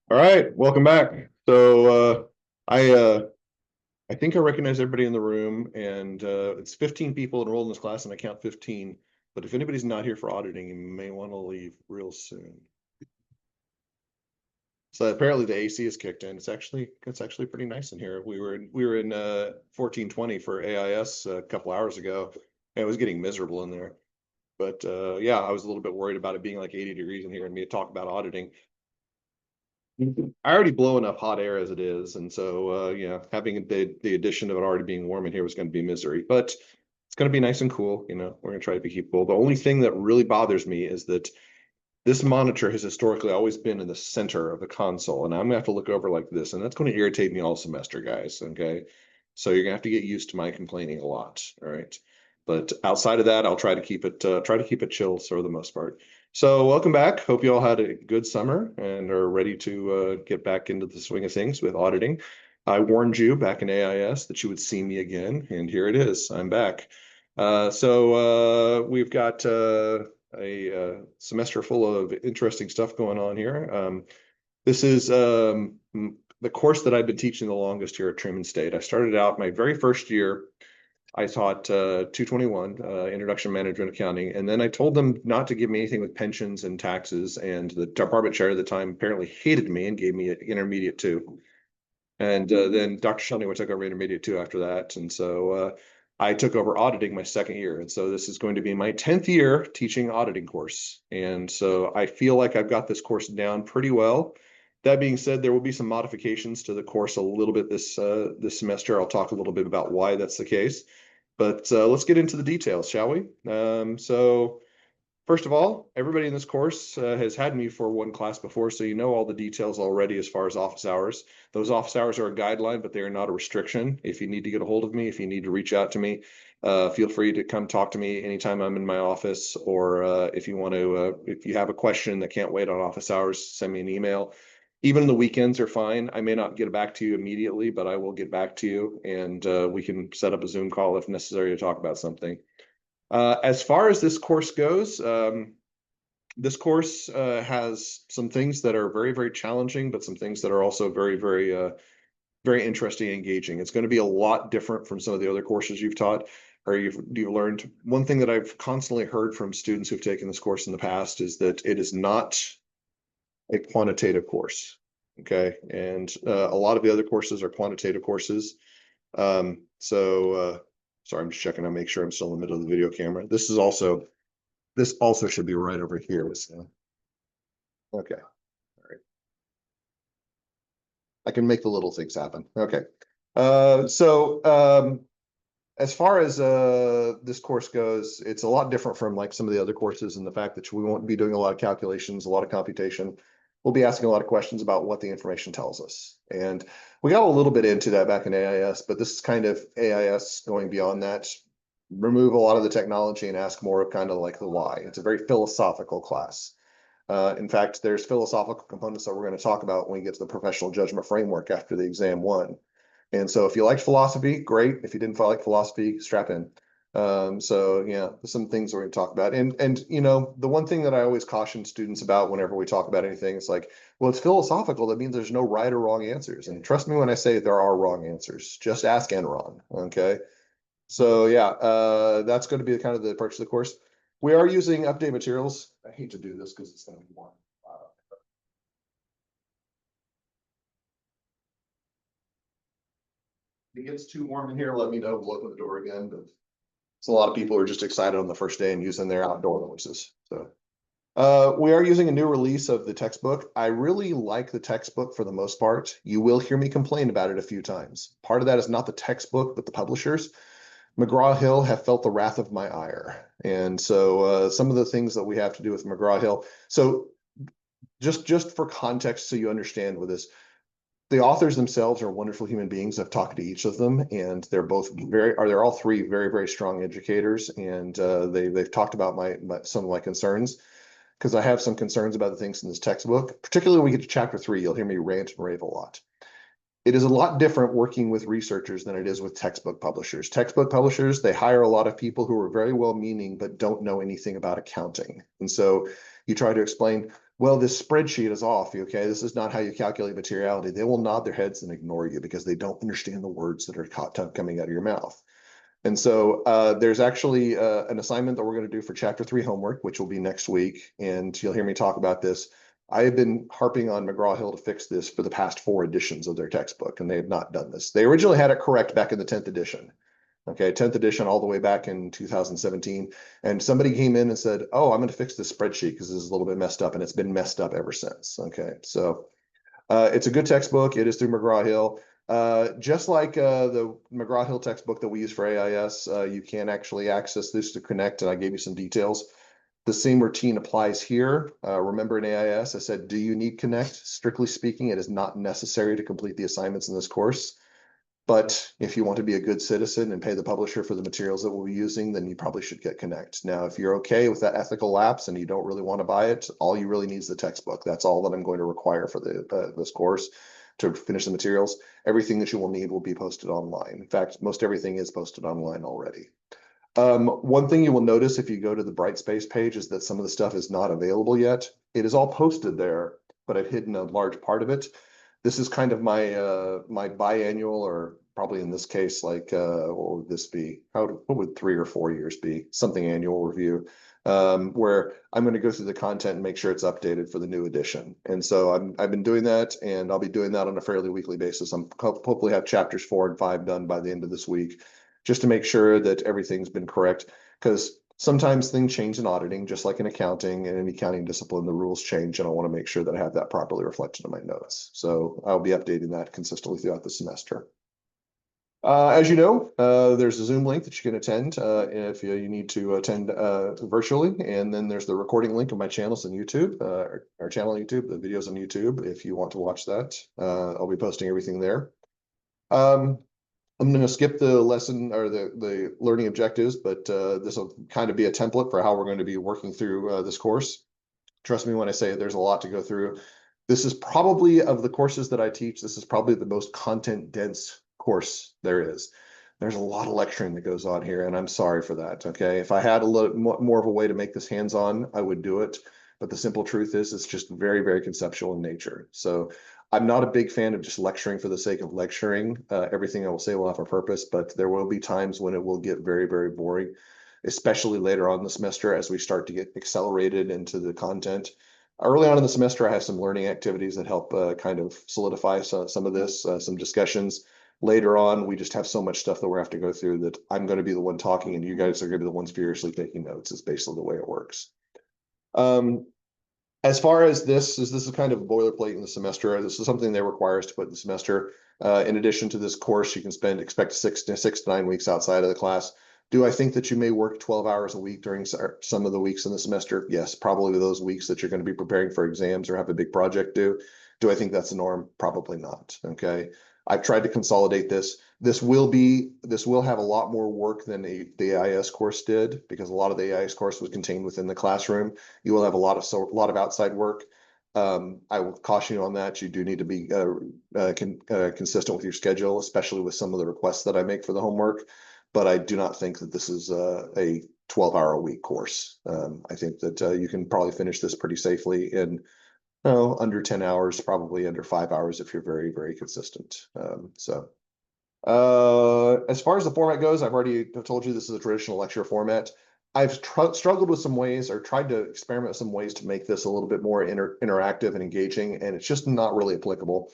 All right, welcome back. So I think I recognize everybody in the room, and it's 15 people enrolled in this class, and I count 15. But if anybody's not here for auditing, you may want to leave real soon. So apparently the AC is kicked in. It's actually pretty nice in here. We were in 1420 for AIS a couple hours ago, and it was getting miserable in there. But yeah, I was a little bit worried about it being like 80 degrees in here and me to talk about auditing. I already blow enough hot air as it is, and so yeah, having the addition of it already being warm in here was going to be misery. But it's going to be nice and cool. You know, we're going to try to keep cool. The only thing that really bothers me is that this monitor has historically always been in the center of the console, and I'm going to have to look over like this, and that's going to irritate me all semester, guys. Okay, so you're going to have to get used to my complaining a lot. All right, but outside of that, I'll try to keep it chill for the most part. So welcome back. Hope you all had a good summer and are ready to get back into the swing of things with auditing. I warned you back in AIS that you would see me again, and here it is. I'm back. We've got a semester full of interesting stuff going on here. This is the course that I've been teaching the longest here at Truman State. I started out my very first year. I taught 221, Introduction to Management Accounting, and then I told them not to give me anything with pensions and taxes, and the department chair at the time apparently hated me and gave me an intermediate 2. And then Dr. Shelney took over intermediate 2 after that, and so I took over auditing my second year, and so this is going to be my 10th year teaching auditing course, and so I feel like I've got this course down pretty well. That being said, there will be some modifications to the course a little bit this semester. I'll talk a little bit about why that's the case. But let's get into the details, shall we? So first of all, everybody in this course has had me for one class before, so you know all the details already as far as office hours. Those office hours are a guideline, but they are not a restriction. If you need to get a hold of me, if you need to reach out to me, feel free to come talk to me anytime I'm in my office, or if you want to, if you have a question that can't wait on office hours, send me an email. Even the weekends are fine. I may not get back to you immediately, but I will get back to you, and we can set up a Zoom call if necessary to talk about something. As far as this course goes, this course has some things that are very, very challenging, but some things that are also very, very interesting and engaging. It's going to be a lot different from some of the other courses you've taught or you've learned. One thing that I've constantly heard from students who've taken this course in the past is that it is not a quantitative course. Okay. And a lot of the other courses are quantitative courses. Sorry, I'm just checking to make sure I'm still in the middle of the video camera. This also should be right over here. So. Okay. All right. I can make the little things happen. Okay. As far as this course goes, it's a lot different from like some of the other courses in the fact that we won't be doing a lot of calculations, a lot of computation. We'll be asking a lot of questions about what the information tells us. And we got a little bit into that back in AIS, but this is kind of AIS going beyond that. Remove a lot of the technology and ask more of kind of like the why. It's a very philosophical class. In fact, there's philosophical components that we're going to talk about when we get to the professional judgment framework after the exam 1. And so if you liked philosophy, great. If you didn't like philosophy, strap in. So yeah, some things we're going to talk about. And you know, the one thing that I always caution students about whenever we talk about anything, it's like, well, it's philosophical. That means there's no right or wrong answers. And trust me when I say there are wrong answers. Just ask Enron. Okay. So yeah, that's going to be kind of the approach to the course. We are using update materials. I hate to do this because it's going to be warm. If it gets too warm in here, let me know. We'll open the door again. But it's a lot of people who are just excited on the first day and using their outdoor noises. So we are using a new release of the textbook. I really like the textbook for the most part. You will hear me complain about it a few times. Part of that is not the textbook, but the publishers. McGraw-Hill have felt the wrath of my ire. And so some of the things that we have to do with McGraw-Hill. So just for context, so you understand with this, the authors themselves are wonderful human beings. I've talked to each of them, and they're all three very, very strong educators. And they've talked about some of my concerns, because I have some concerns about the things in this textbook. Particularly when we get to chapter 3, you'll hear me rant and rave a lot. It is a lot different working with researchers than it is with textbook publishers. Textbook publishers, they hire a lot of people who are very well-meaning but don't know anything about accounting. And so you try to explain, well, this spreadsheet is off. Okay, this is not how you calculate materiality. They will nod their heads and ignore you because they don't understand the words that are coming out of your mouth. And so there's actually an assignment that we're going to do for chapter 3 homework, which will be next week. And you'll hear me talk about this. I have been harping on McGraw-Hill to fix this for the past 4 editions of their textbook, and they have not done this. They originally had it correct back in the 10th edition. Okay, 10th edition all the way back in 2017. And somebody came in and said, oh, I'm going to fix this spreadsheet because this is a little bit messed up, and it's been messed up ever since. Okay, so it's a good textbook. It is through McGraw-Hill. Just like the McGraw-Hill textbook that we use for AIS, you can actually access this to connect, and I gave you some details. The same routine applies here. Remember in AIS, I said, do you need Connect? Strictly speaking, it is not necessary to complete the assignments in this course. But if you want to be a good citizen and pay the publisher for the materials that we'll be using, then you probably should get Connect. Now, if you're okay with that ethical lapse and you don't really want to buy it, all you really need is the textbook. That's all that I'm going to require for this course to finish the materials. Everything that you will need will be posted online. In fact, most everything is posted online already. One thing you will notice if you go to the Brightspace page is that some of the stuff is not available yet. It is all posted there, but I've hidden a large part of it. This is kind of my my biannual, or probably in this case, like what would this be? What would 3 or 4 years be? Something annual review, where I'm going to go through the content and make sure it's updated for the new edition. And so I've been doing that, and I'll be doing that on a fairly weekly basis. I'm hopefully have chapters 4 and 5 done by the end of this week, just to make sure that everything's been correct. Because sometimes things change in auditing, just like in accounting and any accounting discipline, the rules change, and I want to make sure that I have that properly reflected in my notes. So I'll be updating that consistently throughout the semester. As you know, there's a Zoom link that you can attend if you need to attend virtually. And then there's the recording link of my channels on YouTube, our channel on YouTube, the videos on YouTube, if you want to watch that. I'll be posting everything there. I'm going to skip the lesson or the learning objectives, but this will kind of be a template for how we're going to be working through this course. Trust me when I say there's a lot to go through. This is probably, of the courses that I teach, this is probably the most content dense course there is. There's a lot of lecturing that goes on here, and I'm sorry for that. Okay, if I had a little more of a way to make this hands-on, I would do it. But the simple truth is, it's just very, very conceptual in nature. So I'm not a big fan of just lecturing for the sake of lecturing. Everything I will say will have a purpose, but there will be times when it will get very, very boring, especially later on in the semester as we start to get accelerated into the content. Early on in the semester, I have some learning activities that help kind of solidify some of this, some discussions. Later on, we just have so much stuff that we have to go through that I'm going to be the one talking and you guys are going to be the ones furiously taking notes. Is basically the way it works. As far as this is kind of a boilerplate in the semester. This is something they require us to put in the semester. In addition to this course, you can expect 6 to 9 weeks outside of the class. Do I think that you may work 12 hours a week during some of the weeks in the semester? Yes, probably those weeks that you're going to be preparing for exams or have a big project due. Do I think that's the norm? Probably not. Okay. I've tried to consolidate this. This will have a lot more work than the AIS course did, because a lot of the AIS course was contained within the classroom. You will have a lot of outside work. I will caution you on that. You do need to be consistent with your schedule, especially with some of the requests that I make for the homework. But I do not think that this is a 12-hour-a-week course. I think that you can probably finish this pretty safely in under 10 hours, probably under 5 hours if you're very, very consistent. As far as the format goes, I've already told you this is a traditional lecture format. I've struggled with some ways, or tried to experiment with some ways to make this a little bit more interactive and engaging, and it's just not really applicable.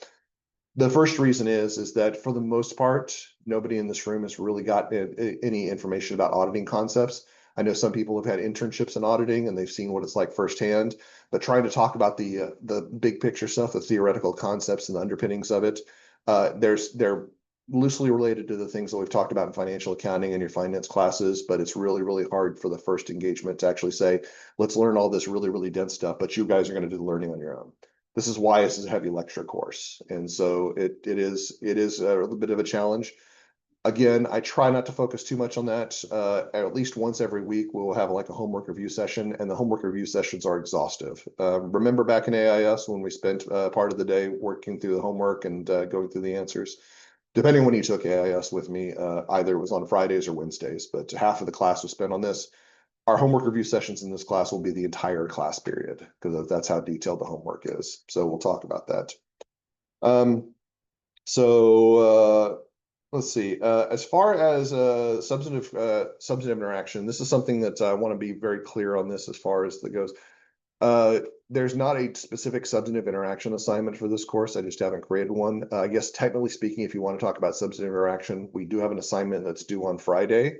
The first reason is that for the most part, nobody in this room has really got any information about auditing concepts. I know some people have had internships in auditing and they've seen what it's like firsthand, but trying to talk about the big picture stuff, the theoretical concepts and the underpinnings of it, they're loosely related to the things that we've talked about in financial accounting and your finance classes, but it's really, really hard for the first engagement to actually say, let's learn all this really, really dense stuff, but you guys are going to do the learning on your own. This is why this is a heavy lecture course. And so it is a little bit of a challenge. Again, I try not to focus too much on that. At least once every week, we'll have like a homework review session, and the homework review sessions are exhaustive. Remember back in AIS when we spent part of the day working through the homework and going through the answers? Depending on when you took AIS with me, either it was on Fridays or Wednesdays, but half of the class was spent on this. Our homework review sessions in this class will be the entire class period because that's how detailed the homework is. So we'll talk about that. Let's see. As far as substantive interaction, this is something that I want to be very clear on this as far as that goes. There's not a specific substantive interaction assignment for this course. I just haven't created one. I guess technically speaking, if you want to talk about substantive interaction, we do have an assignment that's due on Friday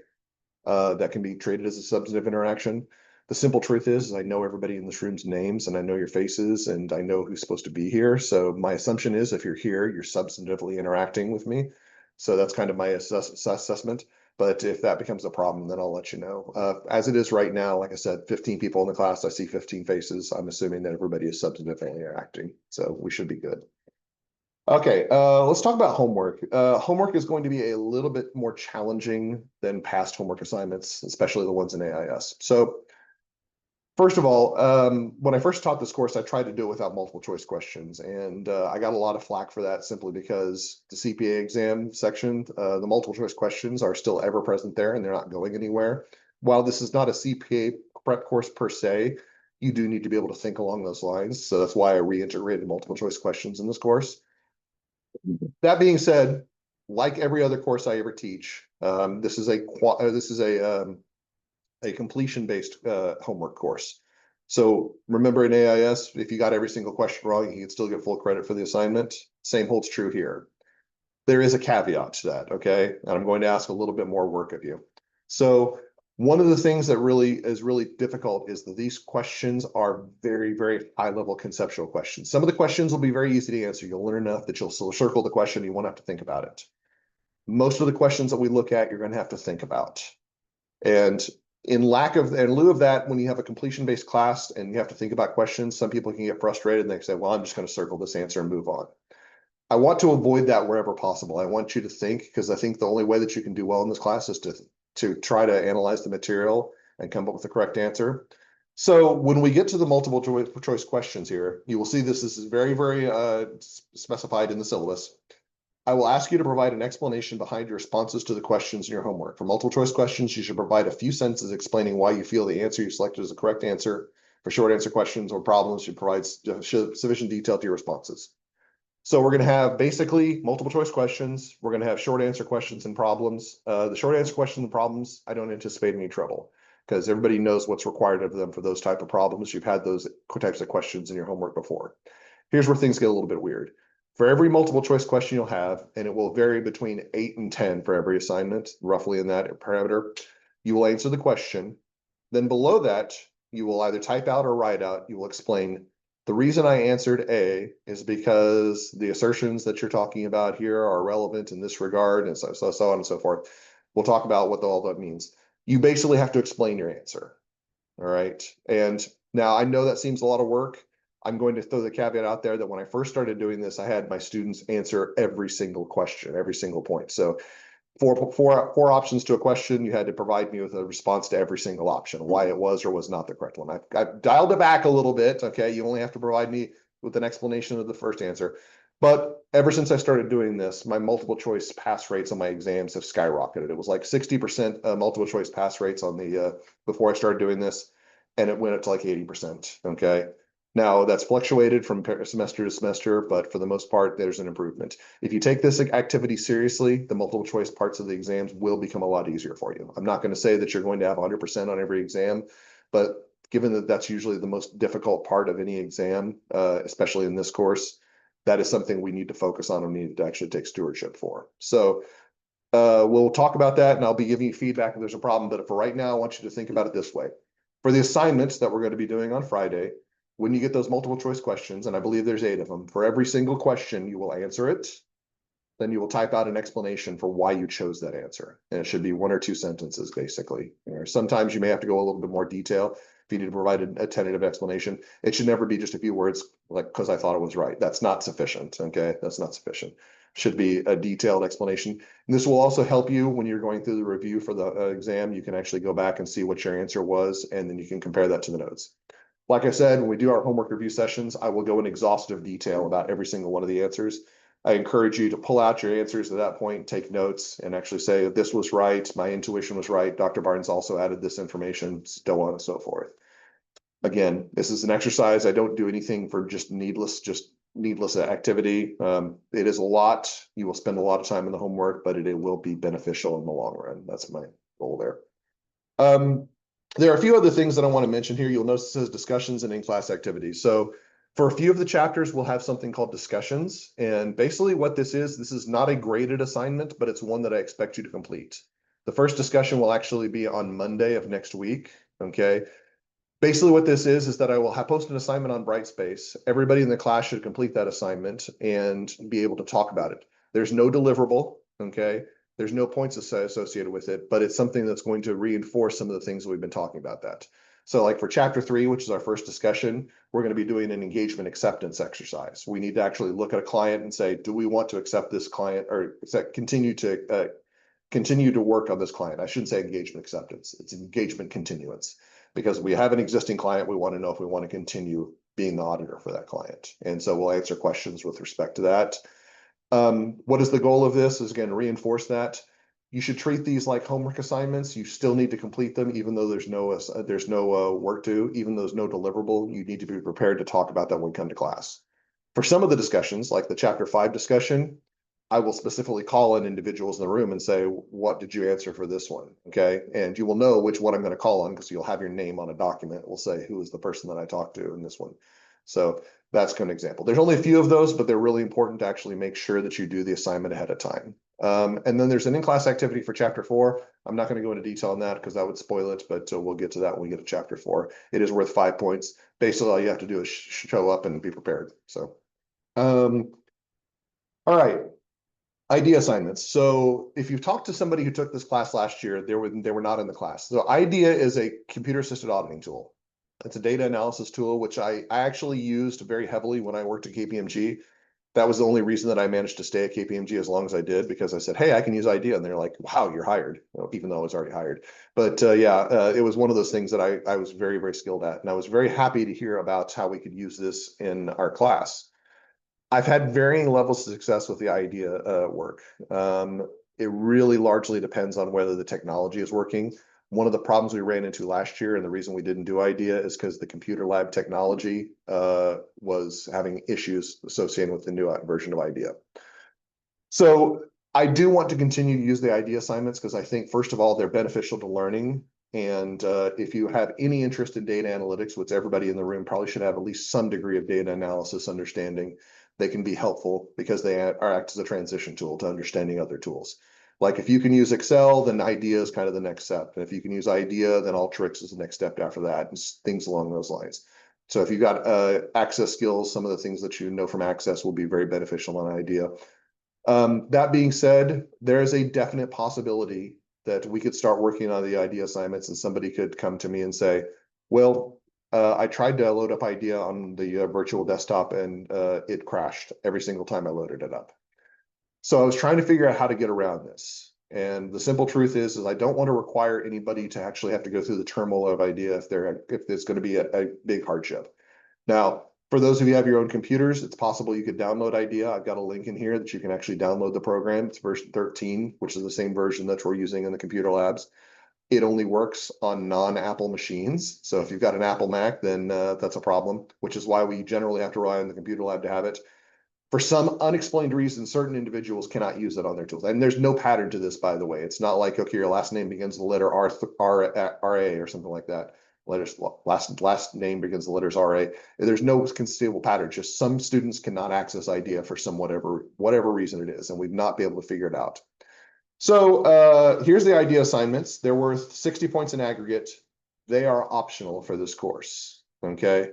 that can be treated as a substantive interaction. The simple truth is I know everybody in this room's names and I know your faces and I know who's supposed to be here. So my assumption is if you're here, you're substantively interacting with me. So that's kind of my assessment. But if that becomes a problem, then I'll let you know. As it is right now, like I said, 15 people in the class, I see 15 faces. I'm assuming that everybody is substantively interacting. So we should be good. Okay, let's talk about homework. Homework is going to be a little bit more challenging than past homework assignments, especially the ones in AIS. So first of all, when I first taught this course, I tried to do it without multiple choice questions, and I got a lot of flack for that simply because the CPA exam section, the multiple choice questions are still ever present there and they're not going anywhere. While this is not a CPA prep course per se, you do need to be able to think along those lines. So that's why I reintegrated multiple choice questions in this course. That being said, like every other course I ever teach, this is a completion-based homework course. So remember in AIS, if you got every single question wrong, you can still get full credit for the assignment. Same holds true here. There is a caveat to that, okay? And I'm going to ask a little bit more work of you. So one of the things that is really difficult is that these questions are very, very high-level conceptual questions. Some of the questions will be very easy to answer. You'll learn enough that you'll circle the question, you won't have to think about it. Most of the questions that we look at, you're going to have to think about. And in lieu of that, when you have a completion-based class and you have to think about questions, some people can get frustrated and they say, well, I'm just going to circle this answer and move on. I want to avoid that wherever possible. I want you to think, because I think the only way that you can do well in this class is to try to analyze the material and come up with the correct answer. So when we get to the multiple choice questions here, you will see this is very, very specified in the syllabus. I will ask you to provide an explanation behind your responses to the questions in your homework. For multiple choice questions, you should provide a few sentences explaining why you feel the answer you selected is the correct answer. For short answer questions or problems, you provide sufficient detail to your responses. So we're going to have basically multiple choice questions. We're going to have short answer questions and problems. The short answer questions and problems, I don't anticipate any trouble because everybody knows what's required of them for those type of problems. You've had those types of questions in your homework before. Here's where things get a little bit weird. For every multiple choice question you'll have, and it will vary between 8 and 10 for every assignment, roughly in that parameter, you will answer the question. Then below that, you will either type out or write out, you will explain, the reason I answered A is because the assertions that you're talking about here are relevant in this regard, and so on and so forth. We'll talk about what all that means. You basically have to explain your answer, all right? And now I know that seems a lot of work. I'm going to throw the caveat out there that when I first started doing this, I had my students answer every single question, every single point. So four options to a question, you had to provide me with a response to every single option, why it was or was not the correct one. I've dialed it back a little bit, okay? You only have to provide me with an explanation of the first answer. But ever since I started doing this, my multiple choice pass rates on my exams have skyrocketed. It was like 60% multiple choice pass rates on the before I started doing this, and it went up to like 80%, okay? Now, that's fluctuated from semester to semester, but for the most part, there's an improvement. If you take this activity seriously, the multiple choice parts of the exams will become a lot easier for you. I'm not going to say that you're going to have 100% on every exam, but given that that's usually the most difficult part of any exam, especially in this course, that is something we need to focus on and need to actually take stewardship for. So we'll talk about that, and I'll be giving you feedback if there's a problem. But for right now, I want you to think about it this way. For the assignments that we're going to be doing on Friday, when you get those multiple choice questions, and I believe there's 8 of them, for every single question, you will answer it. Then you will type out an explanation for why you chose that answer. And it should be 1 or 2 sentences, basically. Or sometimes you may have to go a little bit more detail if you need to provide a tentative explanation. It should never be just a few words, like, because I thought it was right. That's not sufficient, okay? That's not sufficient. Should be a detailed explanation. And this will also help you when you're going through the review for the exam. You can actually go back and see what your answer was, and then you can compare that to the notes. Like I said, when we do our homework review sessions, I will go in exhaustive detail about every single one of the answers. I encourage you to pull out your answers at that point, take notes, and actually say, this was right, my intuition was right, Dr. Barnes also added this information, so on and so forth. Again, this is an exercise. I don't do anything for just needless activity. It is a lot. You will spend a lot of time in the homework, but it will be beneficial in the long run. That's my goal there. There are a few other things that I want to mention here. You'll notice it says discussions and in-class activities. So for a few of the chapters, we'll have something called discussions. And basically what this is not a graded assignment, but it's one that I expect you to complete. The first discussion will actually be on Monday of next week. Okay. Basically what this is that I will post an assignment on Brightspace. Everybody in the class should complete that assignment and be able to talk about it. There's no deliverable, okay? There's no points associated with it, but it's something that's going to reinforce some of the things that we've been talking about that. So like for chapter 3, which is our first discussion, we're going to be doing an engagement acceptance exercise. We need to actually look at a client and say, do we want to accept this client or continue to work on this client? I shouldn't say engagement acceptance. It's engagement continuance. Because we have an existing client, we want to know if we want to continue being the auditor for that client. And so we'll answer questions with respect to that. What is the goal of this? Is again, reinforce that. You should treat these like homework assignments. You still need to complete them, even though there's no work due, even though there's no deliverable. You need to be prepared to talk about that when we come to class. For some of the discussions, like the chapter 5 discussion, I will specifically call in individuals in the room and say, what did you answer for this one? Okay. And you will know which one I'm going to call on because you'll have your name on a document. It will say who is the person that I talked to in this one. So that's kind of an example. There's only a few of those, but they're really important to actually make sure that you do the assignment ahead of time. And then there's an in-class activity for chapter 4. I'm not going to go into detail on that because that would spoil it, but we'll get to that when we get to chapter 4. It is worth 5 points. Basically, all you have to do is show up and be prepared. So, all right. Idea assignments. So if you've talked to somebody who took this class last year, they were not in the class. So IDEA is a computer-assisted auditing tool. It's a data analysis tool, which I actually used very heavily when I worked at KPMG. That was the only reason that I managed to stay at KPMG as long as I did, because I said, hey, I can use IDEA. And they're like, wow, you're hired, even though I was already hired. But it was one of those things that I was very, very skilled at. And I was very happy to hear about how we could use this in our class. I've had varying levels of success with the idea work. It really largely depends on whether the technology is working. One of the problems we ran into last year, and the reason we didn't do idea, is because the computer lab technology was having issues associated with the new version of idea. So I do want to continue to use the idea assignments because I think, first of all, they're beneficial to learning. And if you have any interest in data analytics, which everybody in the room probably should have at least some degree of data analysis understanding, they can be helpful because they act as a transition tool to understanding other tools. Like if you can use Excel, then IDEA is kind of the next step. And if you can use IDEA, then Alteryx is the next step after that, and things along those lines. So if you've got Access skills, some of the things that you know from Access will be very beneficial on IDEA. That being said, there is a definite possibility that we could start working on the IDEA assignments and somebody could come to me and say, well, I tried to load up IDEA on the virtual desktop and it crashed every single time I loaded it up. So I was trying to figure out how to get around this. And the simple truth is I don't want to require anybody to actually have to go through the turmoil of IDEA if it's going to be a big hardship. Now, for those of you who have your own computers, it's possible you could download IDEA. I've got a link in here that you can actually download the program. It's version 13, which is the same version that we're using in the computer labs. It only works on non-Apple machines. So if you've got an Apple Mac, then that's a problem, which is why we generally have to rely on the computer lab to have it. For some unexplained reason, certain individuals cannot use it on their tools. And there's no pattern to this, by the way. It's not like, okay, your last name begins with the letter RA or something like that. Last name begins with the letters RA. There's no conceivable pattern. Just some students cannot access IDEA for some whatever reason it is, and we've not been able to figure it out. So here's the IDEA assignments. They're worth 60 points in aggregate. They are optional for this course, okay?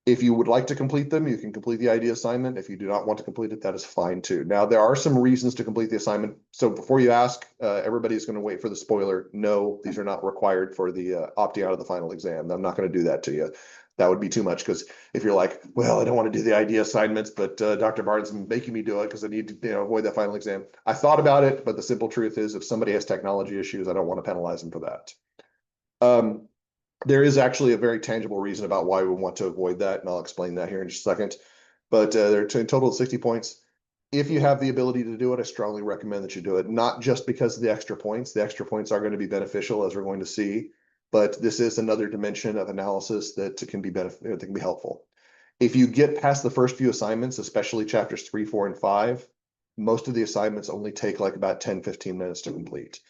If you would like to complete them, you can complete the IDEA assignment. If you do not want to complete it, that is fine too. Now, there are some reasons to complete the assignment. So before you ask, everybody's going to wait for the spoiler. No, these are not required for the opting out of the final exam. I'm not going to do that to you. That would be too much, because if you're like, well, I don't want to do the IDEA assignments, but Dr. Barnes is making me do it because I need to avoid that final exam. I thought about it, but the simple truth is if somebody has technology issues, I don't want to penalize them for that. There is actually a very tangible reason about why we want to avoid that, and I'll explain that here in just a second. But there are a total of 60 points. If you have the ability to do it, I strongly recommend that you do it, not just because of the extra points. The extra points are going to be beneficial, as we're going to see, but this is another dimension of analysis that can be helpful. If you get past the first few assignments, especially chapters 3, 4, and 5, most of the assignments only take like about 10, 15 minutes to complete.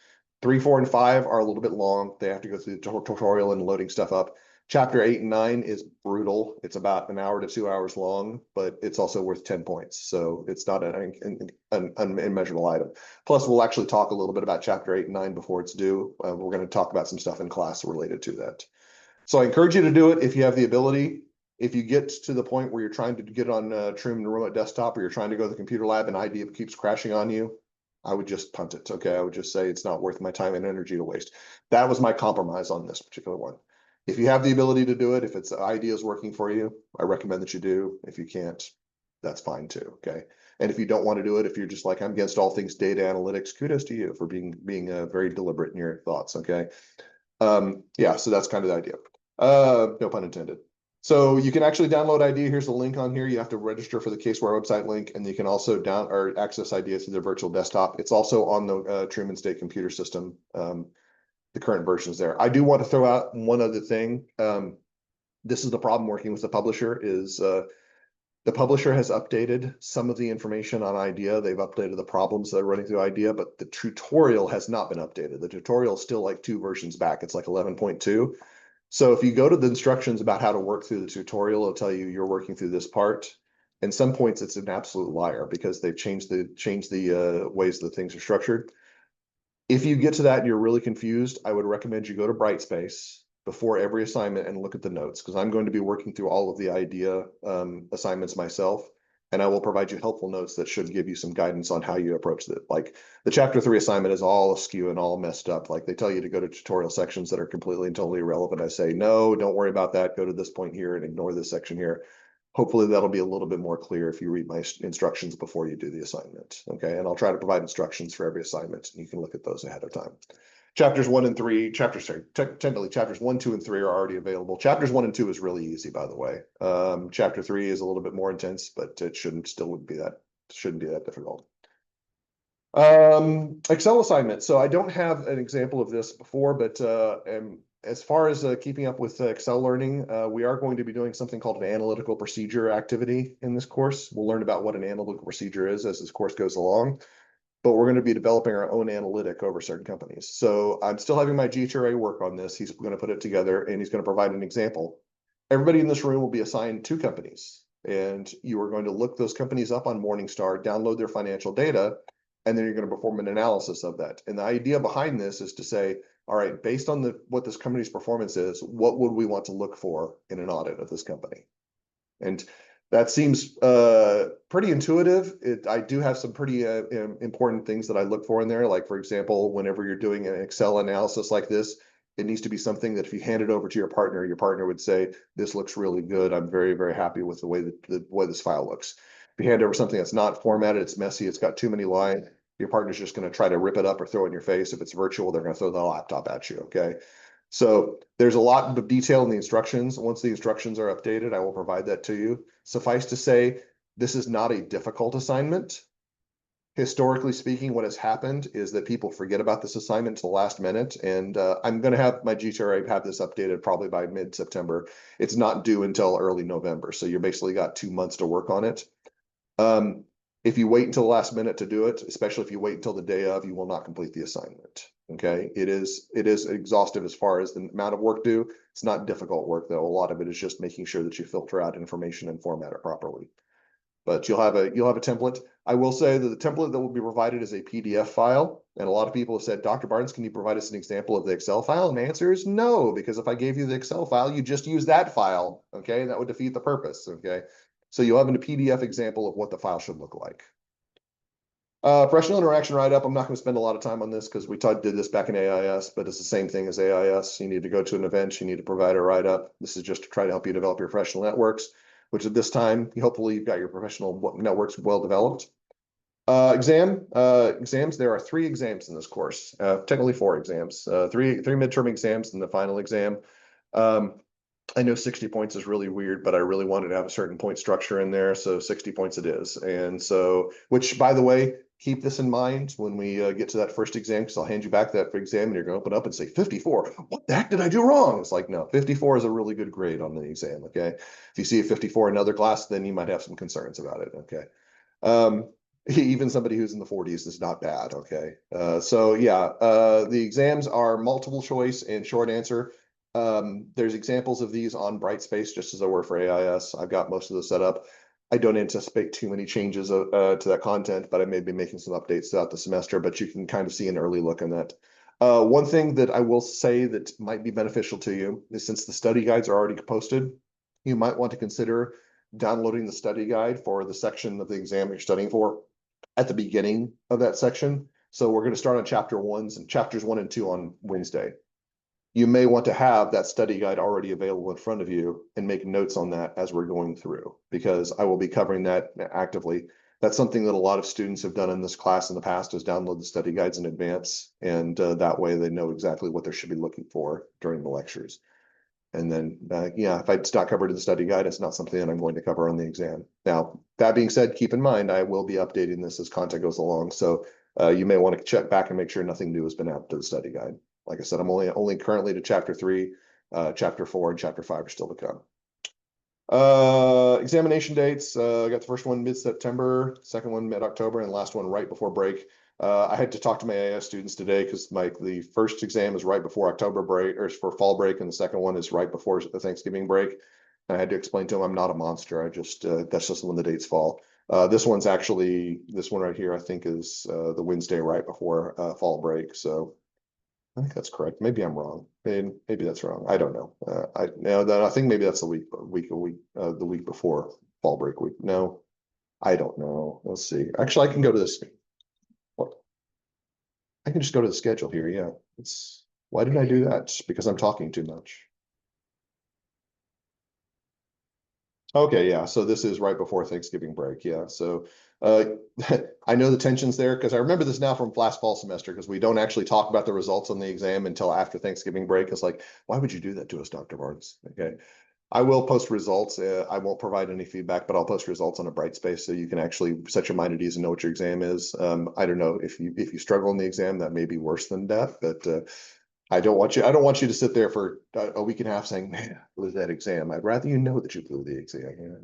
3, 4, and 5 are a little bit long. They have to go through the tutorial and loading stuff up. Chapter 8 and 9 is brutal. It's about an hour to 2 hours long, but it's also worth 10 points. So it's not an immeasurable item. Plus, we'll actually talk a little bit about chapter 8 and 9 before it's due. We're going to talk about some stuff in class related to that. So I encourage you to do it if you have the ability. If you get to the point where you're trying to get on Truman Remote Desktop, or you're trying to go to the computer lab and IDEA keeps crashing on you, I would just punt it. Okay, I would just say it's not worth my time and energy to waste. That was my compromise on this particular one. If you have the ability to do it, if it's IDEA is working for you, I recommend that you do. If you can't, that's fine too. Okay. And if you don't want to do it, if you're just like, I'm against all things data analytics, kudos to you for being very deliberate in your thoughts. Okay. Yeah, so that's kind of the idea. No pun intended. So you can actually download IDEA. Here's the link on here. You have to register for the Caseware website link, and you can also access IDEA through their virtual desktop. It's also on the Truman State computer system. The current versions there. I do want to throw out one other thing. This is the problem working with the publisher is the publisher has updated some of the information on IDEA. They've updated the problems that are running through IDEA, but the tutorial has not been updated. The tutorial is still like 2 versions back. It's like 11.2. So if you go to the instructions about how to work through the tutorial, it'll tell you you're working through this part. And some points it's an absolute liar because they've changed the ways that things are structured. If you get to that and you're really confused, I would recommend you go to Brightspace before every assignment and look at the notes, because I'm going to be working through all of the IDEA assignments myself, and I will provide you helpful notes that should give you some guidance on how you approach it. Like the chapter 3 assignment is all askew and all messed up. Like they tell you to go to tutorial sections that are completely and totally irrelevant. I say, no, don't worry about that. Go to this point here and ignore this section here. Hopefully that'll be a little bit more clear if you read my instructions before you do the assignment. Okay, and I'll try to provide instructions for every assignment, and you can look at those ahead of time. Chapters 1 and 3, technically chapters 1, 2, and 3 are already available. Chapters 1 and 2 is really easy, by the way. Chapter 3 is a little bit more intense, but it shouldn't be that difficult. Excel assignment. So I don't have an example of this before, but as far as keeping up with Excel learning, we are going to be doing something called an analytical procedure activity in this course. We'll learn about what an analytical procedure is as this course goes along, but we're going to be developing our own analytic over certain companies. So I'm still having my GHRA work on this. He's going to put it together and he's going to provide an example. Everybody in this room will be assigned 2 companies, and you are going to look those companies up on Morningstar, download their financial data, and then you're going to perform an analysis of that. And the idea behind this is to say, all right, based on what this company's performance is, what would we want to look for in an audit of this company? And that seems pretty intuitive. I do have some pretty important things that I look for in there. Like, for example, whenever you're doing an Excel analysis like this, it needs to be something that if you hand it over to your partner would say, this looks really good. I'm very, very happy with the way this file looks. If you hand over something that's not formatted, it's messy, it's got too many lines, your partner's just going to try to rip it up or throw it in your face. If it's virtual, they're going to throw the laptop at you, okay? So there's a lot of detail in the instructions. Once the instructions are updated, I will provide that to you. Suffice to say, this is not a difficult assignment. Historically speaking, what has happened is that people forget about this assignment to the last minute, and I'm going to have my GTRA have this updated probably by mid-September. It's not due until early November, so you basically got 2 months to work on it. If you wait until the last minute to do it, especially if you wait until the day of, you will not complete the assignment. Okay, it is exhaustive as far as the amount of work due. It's not difficult work though. A lot of it is just making sure that you filter out information and format it properly. But you'll have a template. I will say that the template that will be provided is a PDF file. And a lot of people have said, Dr. Barnes, can you provide us an example of the Excel file? And the answer is no, because if I gave you the Excel file, you just use that file. Okay, that would defeat the purpose. Okay. So you'll have a PDF example of what the file should look like. Professional interaction write-up. I'm not going to spend a lot of time on this because we did this back in AIS, but it's the same thing as AIS. You need to go to an event. You need to provide a write-up. This is just to try to help you develop your professional networks, which at this time, hopefully you've got your professional networks well developed. Exams. There are 3 exams in this course. Technically 4 exams. Three midterm exams and the final exam. I know 60 points is really weird, but I really wanted to have a certain point structure in there. So 60 points it is. And so, which by the way, keep this in mind when we get to that first exam, because I'll hand you back that exam and you're going to open up and say 54. What the heck did I do wrong? It's like, no, 54 is a really good grade on the exam. Okay. If you see a 54 in another class, then you might have some concerns about it. Okay. Um, even somebody who's in the 40s is not bad. Okay. So yeah, the exams are multiple choice and short answer. There's examples of these on Brightspace, just as there were for AIS. I've got most of those set up. I don't anticipate too many changes to that content, but I may be making some updates throughout the semester, but you can kind of see an early look in that. One thing that I will say that might be beneficial to you is since the study guides are already posted, you might want to consider downloading the study guide for the section of the exam you're studying for at the beginning of that section. So we're going to start on chapters 1 and 2 on Wednesday. You may want to have that study guide already available in front of you and make notes on that as we're going through, because I will be covering that actively. That's something that a lot of students have done in this class in the past, is download the study guides in advance. And that way they know exactly what they should be looking for during the lectures. And then, yeah, if it's not covered in the study guide, it's not something that I'm going to cover on the exam. Now, that being said, keep in mind, I will be updating this as content goes along. So you may want to check back and make sure nothing new has been added to the study guide. Like I said, I'm only currently to chapter 3, chapter 4, and chapter 5 are still to come. Examination dates. I got the first one mid-September, second one mid-October, and the last one right before break. I had to talk to my AS students today because the first exam is right before October break, or for fall break, and the second one is right before the Thanksgiving break. And I had to explain to them I'm not a monster. I just that's just when the dates fall. This one right here, I think is the Wednesday right before fall break. So I think that's correct. Maybe I'm wrong. Maybe that's wrong. I don't know. I think maybe that's the week before fall break week. No, I don't know. Let's see. Actually, I can go to this. What? I can just go to the schedule here. Yeah. Why did I do that? Just because I'm talking too much. Okay, yeah. So this is right before Thanksgiving break. Yeah. So I know the tensions there because I remember this now from last fall semester, because we don't actually talk about the results on the exam until after Thanksgiving break. It's like, why would you do that to us, Dr. Barnes? Okay. I will post results. I won't provide any feedback, but I'll post results on a Brightspace so you can actually set your mind at ease and know what your exam is. I don't know if you struggle in the exam, that may be worse than death, but I don't want you to sit there for a week and a half saying, man, I blew that exam. I'd rather you know that you blew the exam. You know?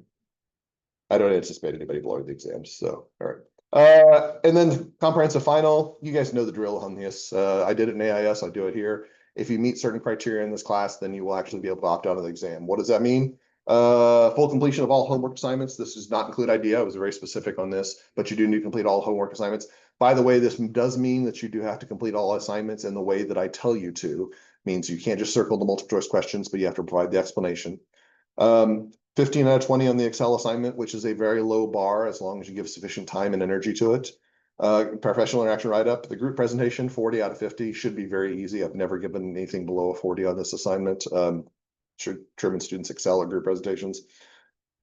I don't anticipate anybody blowing the exams. So, all right. And then comprehensive final, you guys know the drill on this. I did it in AIS, I'll do it here. If you meet certain criteria in this class, then you will actually be able to opt out of the exam. What does that mean? Full completion of all homework assignments. This does not include idea. I was very specific on this, but you do need to complete all homework assignments. By the way, this does mean that you do have to complete all assignments in the way that I tell you to. Means you can't just circle the multiple choice questions, but you have to provide the explanation. 15 out of 20 on the Excel assignment, which is a very low bar as long as you give sufficient time and energy to it. Professional interaction write-up. The group presentation, 40 out of 50, should be very easy. I've never given anything below a 40 on this assignment. German students excel at group presentations.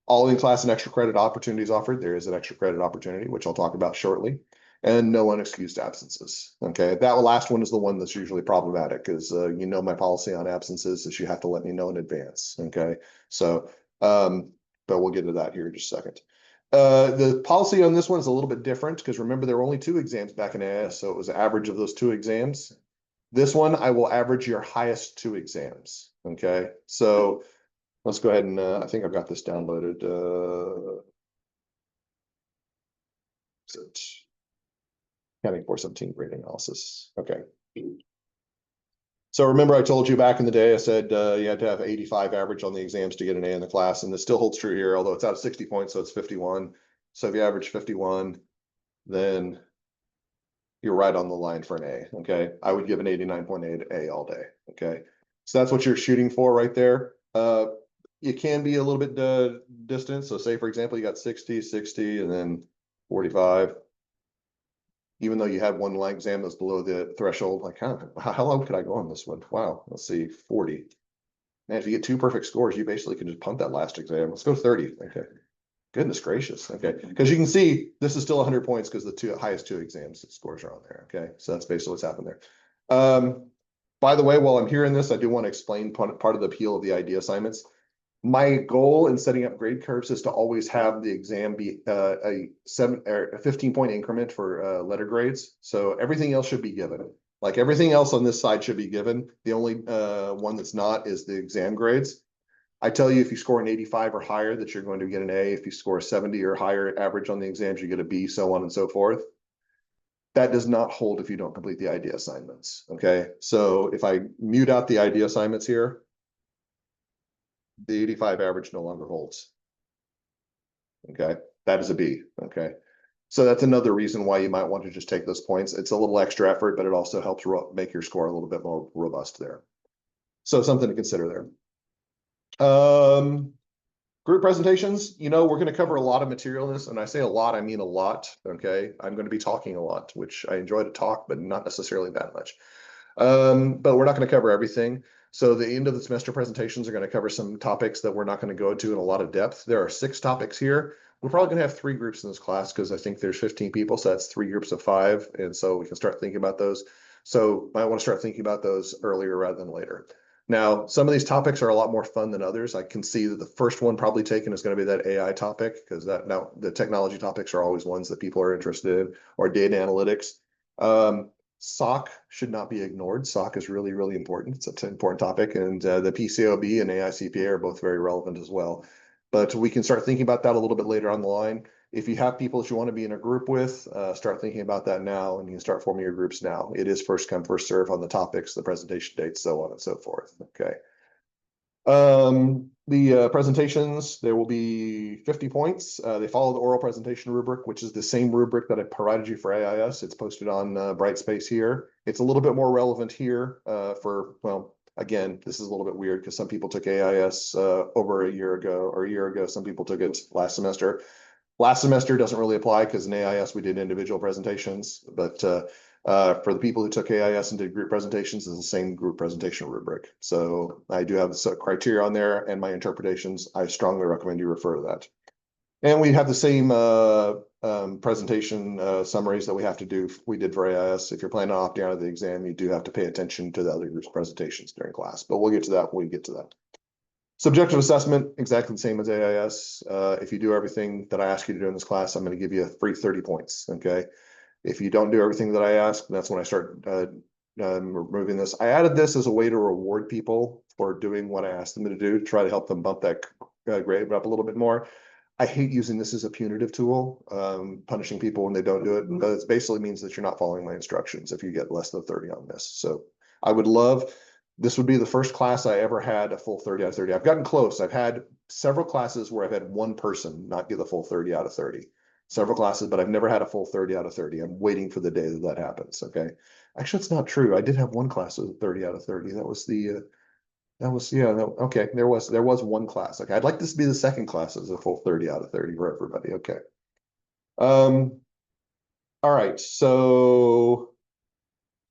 All in-class and extra credit opportunities offered. There is an extra credit opportunity, which I'll talk about shortly. And no unexcused absences. Okay, that last one is the one that's usually problematic, because you know my policy on absences is you have to let me know in advance. Okay, so but we'll get to that here in just a second. The policy on this one is a little bit different because remember there were only 2 exams back in AS, so it was an average of those 2 exams. This one I will average your highest 2 exams. Okay, so let's go ahead and I think I've got this downloaded. Counting 417 grade analysis. Okay. So remember I told you back in the day, I said you had to have 85 average on the exams to get an A in the class, and this still holds true here, although it's out of 60 points, so it's 51. So if you average 51, then you're right on the line for an A, okay? I would give an 89.8 A all day, okay? So that's what you're shooting for right there. It can be a little bit distant. So say, for example, you got 60, 60, and then 45. Even though you had one line exam that's below the threshold, like how low could I go on this one? Wow, let's see, 40. And if you get 2 perfect scores, you basically can just punt that last exam. Let's go 30. Okay. Goodness gracious. Okay. Because you can see this is still 100 points because the highest 2 exams scores are on there. Okay. So that's basically what's happened there. By the way, while I'm hearing this, I do want to explain part of the appeal of the idea assignments. My goal in setting up grade curves is to always have the exam be a 15-point increment for letter grades. So everything else should be given. Like everything else on this side should be given. The only one that's not is the exam grades. I tell you, if you score an 85 or higher, that you're going to get an A. If you score a 70 or higher average on the exams, you get a B, so on and so forth. That does not hold if you don't complete the idea assignments. Okay. So if I mute out the idea assignments here, the 85 average no longer holds. Okay. That is a B. Okay. So that's another reason why you might want to just take those points. It's a little extra effort, but it also helps make your score a little bit more robust there. So something to consider there. Group presentations, we're going to cover a lot of material in this, and I say a lot, I mean a lot. Okay. I'm going to be talking a lot, which I enjoy to talk, but not necessarily that much. But we're not going to cover everything. So the end of the semester presentations are going to cover some topics that we're not going to go into in a lot of depth. There are 6 topics here. We're probably going to have 3 groups in this class because I think there's 15 people. So that's 3 groups of 5. And so we can start thinking about those. So I want to start thinking about those earlier rather than later. Now, some of these topics are a lot more fun than others. I can see that the first one probably taken is going to be that AI topic because now the technology topics are always ones that people are interested in, or data analytics. SOC should not be ignored. SOC is really, really important. It's an important topic, and the PCOB and AICPA are both very relevant as well. But we can start thinking about that a little bit later on the line. If you have people that you want to be in a group with, start thinking about that now, and you can start forming your groups now. It is first come, first serve on the topics, the presentation dates, so on and so forth. Okay. The presentations, there will be 50 points. They follow the oral presentation rubric, which is the same rubric that I provided you for AIS. It's posted on Brightspace here. It's a little bit more relevant here well, again, this is a little bit weird because some people took AIS over a year ago or a year ago. Some people took it last semester. Last semester doesn't really apply because in AIS we did individual presentations, but for the people who took AIS and did group presentations, it's the same group presentation rubric. So I do have some criteria on there and my interpretations. I strongly recommend you refer to that. And we have the same presentation summaries that we have to do. We did for AIS. If you're planning on opting out of the exam, you do have to pay attention to the other group's presentations during class, but we'll get to that when we get to that. Subjective assessment, exactly the same as AIS. If you do everything that I ask you to do in this class, I'm going to give you a free 30 points, okay? If you don't do everything that I ask, that's when I start removing this. I added this as a way to reward people for doing what I asked them to do, to try to help them bump that grade up a little bit more. I hate using this as a punitive tool, punishing people when they don't do it, but it basically means that you're not following my instructions if you get less than 30 on this. So I would love... This would be the first class I ever had a full 30 out of 30. I've gotten close. I've had several classes where I've had one person not get the full 30 out of 30. Several classes, but I've never had a full 30 out of 30. I'm waiting for the day that happens, okay? Actually, it's not true. I did have one class with a 30 out of 30. That was okay. There was one class. Okay, I'd like this to be the second class as a full 30 out of 30 for everybody, okay. All right, so...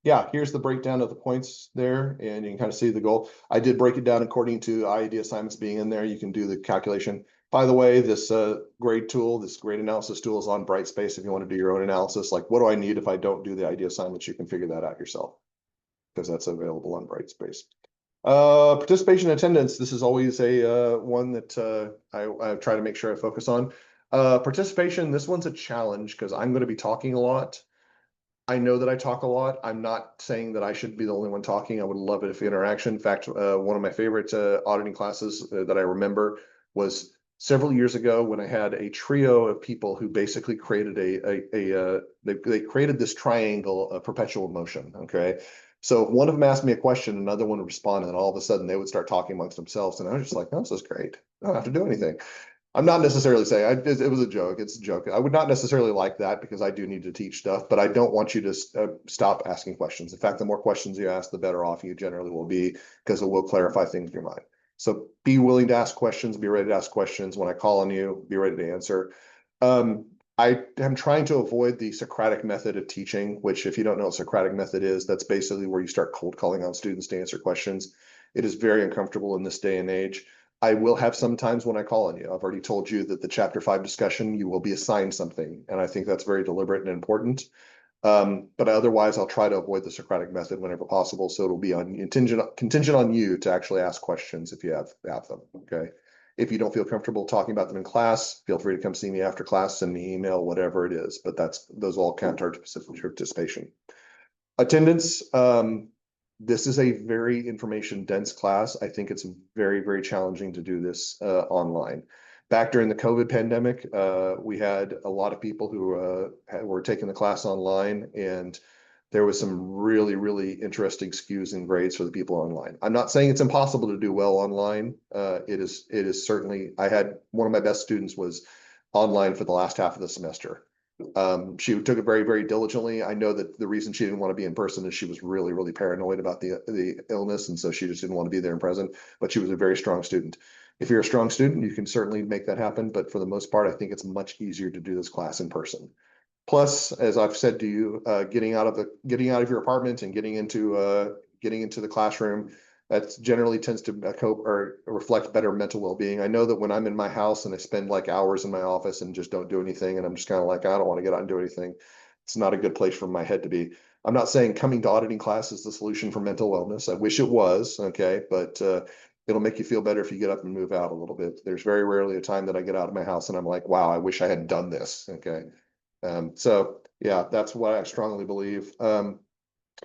Yeah, here's the breakdown of the points there, and you can kind of see the goal. I did break it down according to IED assignments being in there. You can do the calculation. By the way, this grade tool, this grade analysis tool is on Brightspace if you want to do your own analysis. Like, what do I need if I don't do the IED assignments? You can figure that out yourself because that's available on Brightspace. Participation attendance. This is always a one that I try to make sure I focus on. Participation, this one's a challenge because I'm going to be talking a lot. I know that I talk a lot. I'm not saying that I should be the only one talking. I would love it if interaction. In fact, one of my favorite auditing classes that I remember was several years ago when I had a trio of people who basically created they created this triangle of perpetual motion. Okay. So if one of them asked me a question, another one would respond, and then all of a sudden they would start talking amongst themselves. And I was just like, oh, this is great. I don't have to do anything. I'm not necessarily saying it was a joke. It's a joke. I would not necessarily like that because I do need to teach stuff, but I don't want you to stop asking questions. In fact, the more questions you ask, the better off you generally will be because it will clarify things in your mind. So be willing to ask questions, be ready to ask questions. When I call on you, be ready to answer. I am trying to avoid the Socratic method of teaching, which if you don't know what Socratic method is, that's basically where you start cold calling on students to answer questions. It is very uncomfortable in this day and age. I will have some times when I call on you. I've already told you that the chapter 5 discussion, you will be assigned something. And I think that's very deliberate and important. But otherwise, I'll try to avoid the Socratic method whenever possible. So it'll be contingent on you to actually ask questions if you have them. Okay. If you don't feel comfortable talking about them in class, feel free to come see me after class, send me email, whatever it is. But those all count towards participation. Attendance. This is a very information dense class. I think it's very, very challenging to do this online. Back during the COVID pandemic, we had a lot of people who were taking the class online, and there was some really, really interesting skews in grades for the people online. I'm not saying it's impossible to do well online. It is certainly, I had one of my best students was online for the last half of the semester. She took it very, very diligently. I know that the reason she didn't want to be in person is she was really, really paranoid about the illness, and so she just didn't want to be there in present. But she was a very strong student. If you're a strong student, you can certainly make that happen. But for the most part, I think it's much easier to do this class in person. Plus, as I've said to you, getting out of your apartment and getting into the classroom, that generally tends to cope or reflect better mental well-being. I know that when I'm in my house and I spend like hours in my office and just don't do anything, and I'm just kind of like, I don't want to get out and do anything, it's not a good place for my head to be. I'm not saying coming to auditing class is the solution for mental wellness. I wish it was, okay, but it'll make you feel better if you get up and move out a little bit. There's very rarely a time that I get out of my house and I'm like, wow, I wish I had done this, okay. So yeah, that's what I strongly believe.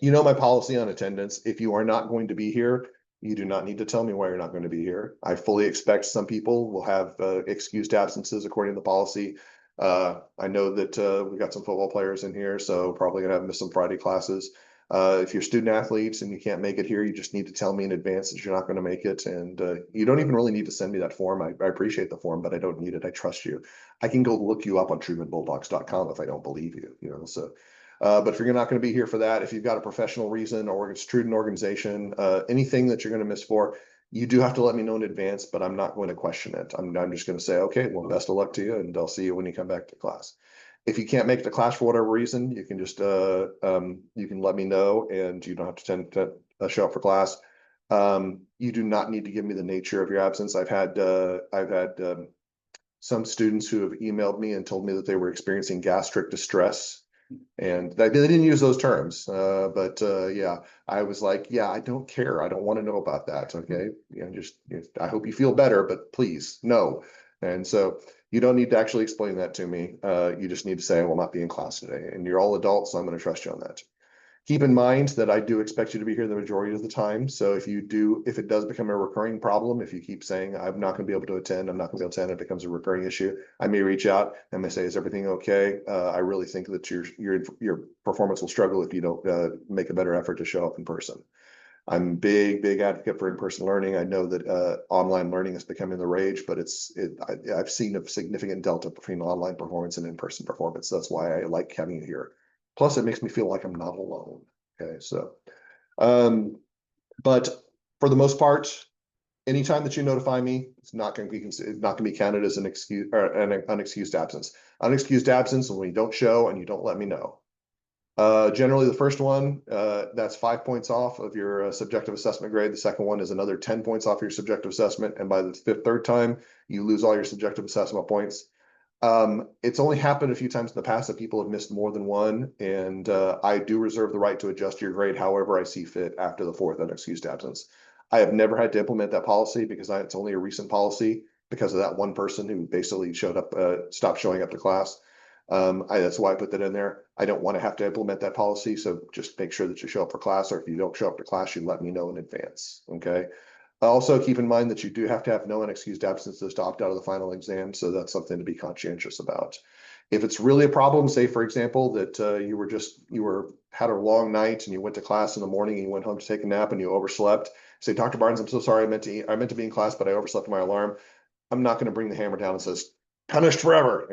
You know my policy on attendance. If you are not going to be here, you do not need to tell me why you're not going to be here. I fully expect some people will have excused absences according to the policy. I know that we've got some football players in here, so probably gonna have missed some Friday classes. If you're student athletes and you can't make it here, you just need to tell me in advance that you're not going to make it. And you don't even really need to send me that form. I appreciate the form, but I don't need it. I trust you. I can go look you up on trumanbulldogs.com if I don't believe you, so. But if you're not going to be here for that, if you've got a professional reason or it's student organization, anything that you're going to miss for, you do have to let me know in advance, but I'm not going to question it. I'm just going to say, okay, well, best of luck to you, and I'll see you when you come back to class. If you can't make the class for whatever reason, you can just you can let me know, and you don't have to tend to show up for class. You do not need to give me the nature of your absence. I've had some students who have emailed me and told me that they were experiencing gastric distress, and they didn't use those terms. But yeah, I was like, yeah, I don't care. I don't want to know about that. Okay, I hope you feel better, but please, no. And so you don't need to actually explain that to me. You just need to say, I will not be in class today. And you're all adults, so I'm going to trust you on that. Keep in mind that I do expect you to be here the majority of the time. So if it does become a recurring problem, if you keep saying, I'm not going to be able to attend, I'm not going to be able to attend, it becomes a recurring issue, I may reach out and may say, is everything okay? I really think that your performance will struggle if you don't make a better effort to show up in person. I'm a big advocate for in-person learning. I know that online learning is becoming the rage, but I've seen a significant delta between online performance and in-person performance. That's why I like having you here. Plus, it makes me feel like I'm not alone. Okay, so, but for the most part, anytime that you notify me, it's not going to be counted as an excuse or an unexcused absence. Unexcused absence when you don't show and you don't let me know. Generally, the first one, that's 5 points off of your subjective assessment grade. The second one is another 10 points off your subjective assessment. And by the third time, you lose all your subjective assessment points. It's only happened a few times in the past that people have missed more than one. And I do reserve the right to adjust your grade however I see fit after the fourth unexcused absence. I have never had to implement that policy because it's only a recent policy because of that one person who basically stopped showing up to class. That's why I put that in there. I don't want to have to implement that policy. So just make sure that you show up for class, or if you don't show up to class, you let me know in advance. Okay. Also keep in mind that you do have to have no unexcused absences to opt out of the final exam. So that's something to be conscientious about. If it's really a problem, say for example, that you had a long night and you went to class in the morning and you went home to take a nap and you overslept. Say, Dr. Barnes, I'm so sorry. I meant to be in class, but I overslept my alarm. I'm not going to bring the hammer down and says, punished forever.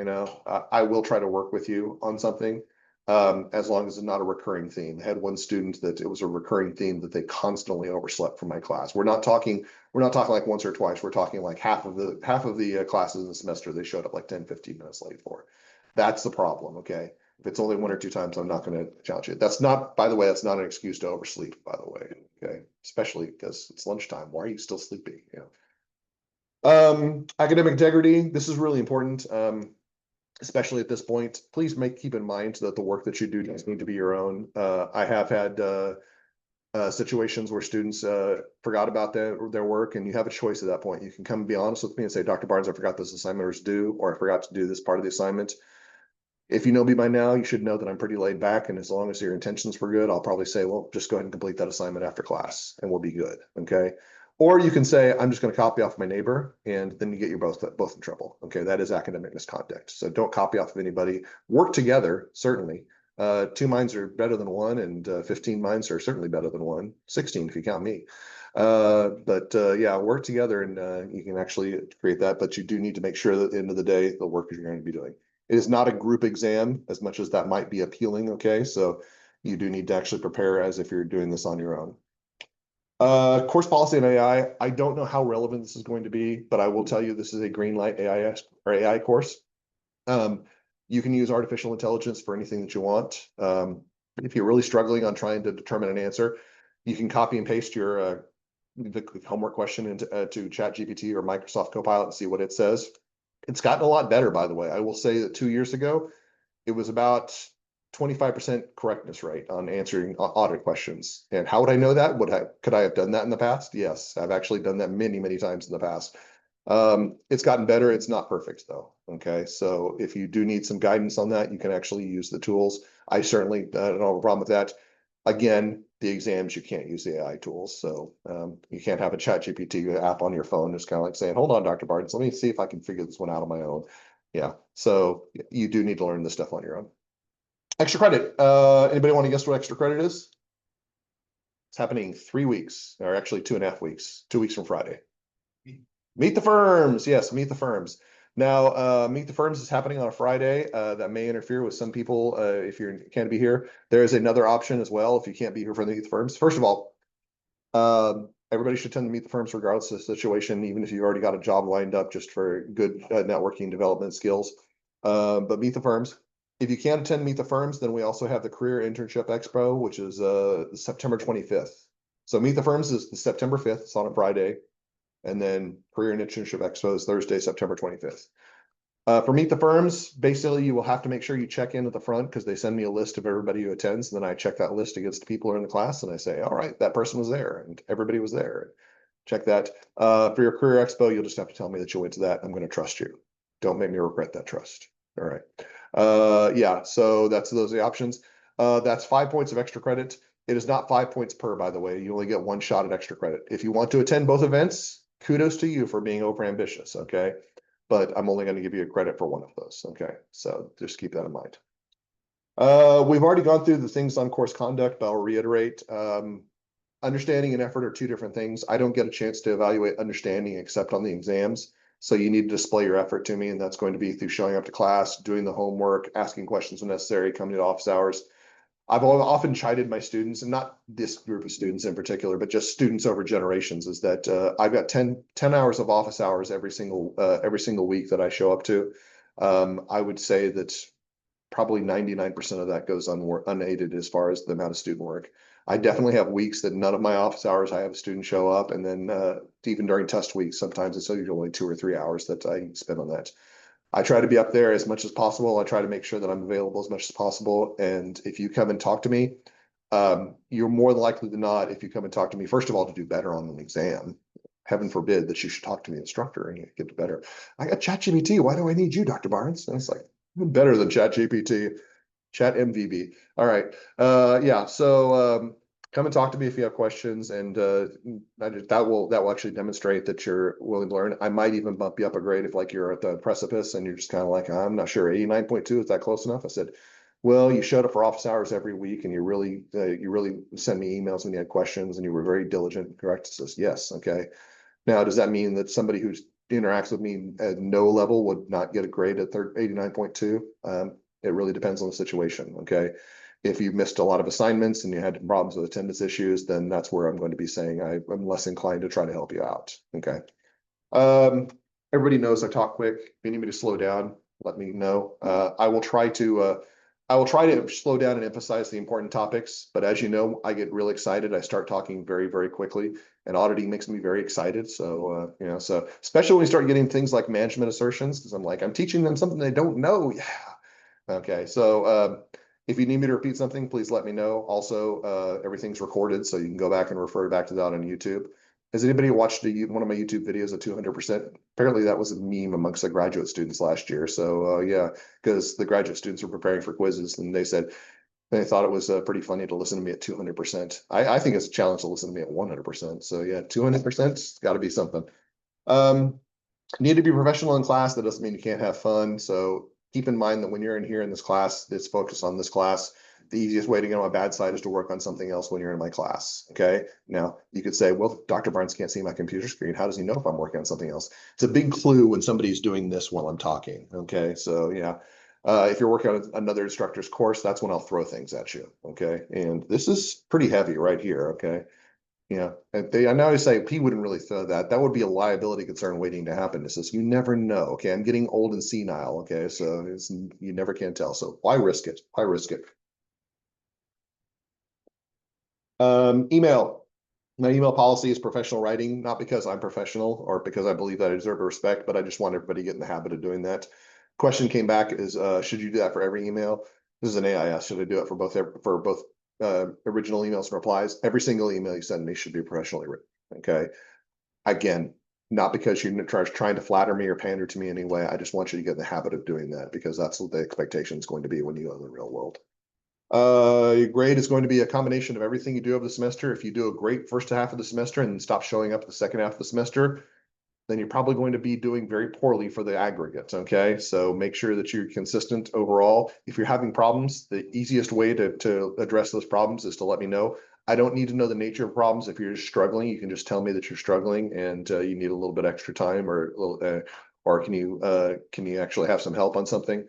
I will try to work with you on something, as long as it's not a recurring theme. I had one student that it was a recurring theme that they constantly overslept from my class. We're not talking like once or twice. We're talking like half of the classes in the semester they showed up like 10, 15 minutes late for. That's the problem. Okay. If it's only one or two times, I'm not going to challenge it. By the way, that's not an excuse to oversleep, by the way. Okay. Especially because it's lunchtime. Why are you still sleeping? Academic integrity. This is really important. especially at this point. Please keep in mind that the work that you do does need to be your own. I have had situations where students forgot about their work, and you have a choice at that point. You can come and be honest with me and say, Dr. Barnes, I forgot this assignment was due, or I forgot to do this part of the assignment. If you know me by now, you should know that I'm pretty laid back, and as long as your intentions were good, I'll probably say, well, just go ahead and complete that assignment after class, and we'll be good, okay? Or you can say, I'm just going to copy off my neighbor, and then you get you both in trouble, okay? That is academic misconduct. So don't copy off of anybody. Work together, certainly. 2 minds are better than one, and 15 minds are certainly better than one. 16 if you count me. Yeah, work together, and you can actually create that, but you do need to make sure that at the end of the day, the work you're going to be doing. It is not a group exam, as much as that might be appealing, okay? So you do need to actually prepare as if you're doing this on your own. Course policy and AI, I don't know how relevant this is going to be, but I will tell you this is a green light AI course. You can use artificial intelligence for anything that you want. If you're really struggling on trying to determine an answer, you can copy and paste your the homework question into to ChatGPT or Microsoft Copilot and see what it says. It's gotten a lot better, by the way. I will say that 2 years ago, it was about 25% correctness rate on answering audit questions. And how would I know that? Could I have done that in the past? Yes, I've actually done that many, many times in the past. It's gotten better. It's not perfect though. Okay. So if you do need some guidance on that, you can actually use the tools. I certainly don't have a problem with that. Again, the exams, you can't use the AI tools. So you can't have a ChatGPT app on your phone. It's kind of like saying, hold on, Dr. Barnes, let me see if I can figure this one out on my own. Yeah. So you do need to learn this stuff on your own. Extra credit. Anybody want to guess what extra credit is? It's happening 3 weeks, or actually 2.5 weeks, 2 weeks from Friday. Meet the Firms. Yes, Meet the Firms. Now, Meet the Firms is happening on a Friday. That may interfere with some people if you can't be here. There is another option as well if you can't be here for the Meet the Firms. First of all, everybody should tend to Meet the Firms regardless of the situation, even if you've already got a job lined up just for good networking development skills. But Meet the Firms. If you can't attend Meet the Firms, then we also have the Career Internship Expo, which is September 25th. So Meet the Firms is September 5th. It's on a Friday. And then Career and Internship Expo is Thursday, September 25th. For Meet the Firms, basically you will have to make sure you check in at the front because they send me a list of everybody who attends. And then I check that list against the people who are in the class and I say, all right, that person was there and everybody was there. Check that. For your Career Expo, you'll just have to tell me that you went to that. I'm going to trust you. Don't make me regret that trust. All right. Yeah, so those are the options. That's 5 points of extra credit. It is not 5 points per, by the way. You only get one shot at extra credit. If you want to attend both events, kudos to you for being over ambitious, okay? But I'm only going to give you a credit for one of those, okay? So just keep that in mind. We've already gone through the things on course conduct, but I'll reiterate. Understanding and effort are two different things. I don't get a chance to evaluate understanding except on the exams. So you need to display your effort to me, and that's going to be through showing up to class, doing the homework, asking questions when necessary, coming to office hours. I've often chided my students, and not this group of students in particular, but just students over generations, is that I've got 10 hours of office hours every single week that I show up to. I would say that probably 99% of that goes unaided as far as the amount of student work. I definitely have weeks that none of my office hours I have a student show up, and then even during test weeks, sometimes it's usually only 2 or 3 hours that I spend on that. I try to be up there as much as possible. I try to make sure that I'm available as much as possible. And if you come and talk to me, you're more likely than not, if you come and talk to me, first of all, to do better on an exam. Heaven forbid that you should talk to the instructor and you get better. I got ChatGPT. Why do I need you, Dr. Barnes? And it's like, I'm better than ChatGPT. Chat MVB. All right. Yeah. So come and talk to me if you have questions, and that will actually demonstrate that you're willing to learn. I might even bump you up a grade if like you're at the precipice and you're just kind of like, I'm not sure, 89.2, is that close enough? I said, well, you showed up for office hours every week, and you really send me emails when you had questions, and you were very diligent. Correct? It says yes. Okay. Now, does that mean that somebody who interacts with me at no level would not get a grade at 89.2? It really depends on the situation, okay? If you missed a lot of assignments and you had problems with attendance issues, then that's where I'm going to be saying I'm less inclined to try to help you out, okay? Everybody knows I talk quick. If you need me to slow down, let me know. I will try to, I will try to slow down and emphasize the important topics, but as you know, I get really excited. I start talking very, very quickly, and auditing makes me very excited. So, so especially when we start getting things like management assertions, because I'm like, I'm teaching them something they don't know. Yeah. Okay. So, if you need me to repeat something, please let me know. Also, everything's recorded, so you can go back and refer back to that on YouTube. Has anybody watched one of my YouTube videos at 200%? Apparently, that was a meme amongst the graduate students last year. So, yeah, because the graduate students were preparing for quizzes, and they said they thought it was pretty funny to listen to me at 200%. I think it's a challenge to listen to me at 100%. So, yeah, 200%'s got to be something. Um, Need to be professional in class. That doesn't mean you can't have fun. So keep in mind that when you're in here in this class, it's focused on this class. The easiest way to get on my bad side is to work on something else when you're in my class. Okay. Now you could say, well, Dr. Barnes can't see my computer screen. How does he know if I'm working on something else? It's a big clue when somebody's doing this while I'm talking. Okay. So yeah. If you're working on another instructor's course, that's when I'll throw things at you. Okay. And this is pretty heavy right here. Okay. Yeah, I know I say P wouldn't really throw that. That would be a liability concern waiting to happen. It says you never know. Okay, I'm getting old and senile. Okay, so you never can tell. So why risk it? Why risk it? Email. My email policy is professional writing, not because I'm professional or because I believe that I deserve respect, but I just want everybody to get in the habit of doing that. Question came back is, should you do that for every email? This is an AIS. Should I do it for both original emails and replies? Every single email you send me should be professionally written. Okay. Again, not because you're trying to flatter me or pander to me anyway. I just want you to get in the habit of doing that because that's what the expectation is going to be when you go in the real world. Your grade is going to be a combination of everything you do over the semester. If you do a great first half of the semester and stop showing up the second half of the semester, then you're probably going to be doing very poorly for the aggregate. Okay. So make sure that you're consistent overall. If you're having problems, the easiest way to address those problems is to let me know. I don't need to know the nature of problems. If you're struggling, you can just tell me that you're struggling and you need a little bit extra time or can you actually have some help on something?